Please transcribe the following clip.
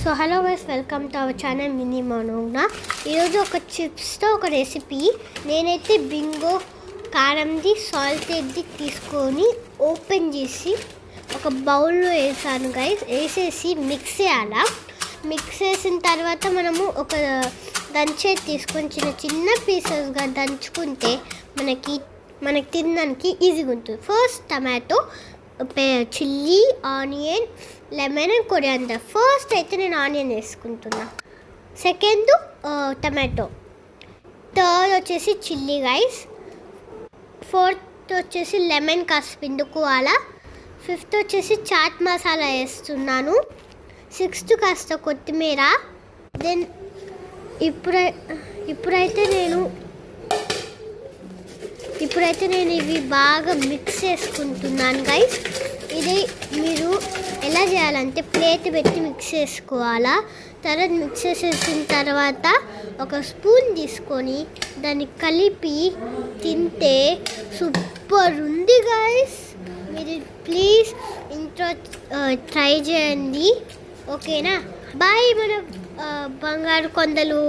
So hello guys, welcome to our channel mini Manogna. ఈరోజు ఒక చిప్స్తో ఒక రెసిపీ. నేనైతే బింగో కారంది సాల్టెడ్ది తీసుకొని ఓపెన్ చేసి ఒక బౌల్లో వేసాను గైస్. వేసేసి మిక్స్ చేయాలా. మిక్స్ చేసిన తర్వాత మనము ఒక దంచేది తీసుకొని చిన్న చిన్న పీసెస్గా దంచుకుంటే మనకి తినడానికి ఈజీగా ఉంటుంది. First tomato, chilli, onion, lemon and coriander. First అయితే నేను ఆనియన్ వేసుకుంటున్నా, సెకండ్ టమాటో, థర్డ్ వచ్చేసి చిల్లీ రైస్, ఫోర్త్ వచ్చేసి లెమన్ కాస్త పిండుకోవాలా, ఫిఫ్త్ వచ్చేసి చాట్ మసాలా వేస్తున్నాను, సిక్స్త్ కాస్త కొత్తిమీర. దెన్ ఇప్పుడైతే నేను ఇవి బాగా మిక్స్ చేసుకుంటున్నాను గైస్. ఇది మీరు ఎలా చేయాలంటే ప్లేట్ పెట్టి మిక్స్ చేసుకోవాలా. తర్వాత మిక్స్ చేసేసిన తర్వాత ఒక స్పూన్ తీసుకొని దాన్ని కలిపి తింటే సూపర్ ఉంది గైస్. మీరు ప్లీజ్ ఇంట్లో ట్రై చేయండి, ఓకేనా? బాయ్ మన బంగారు కొండలు.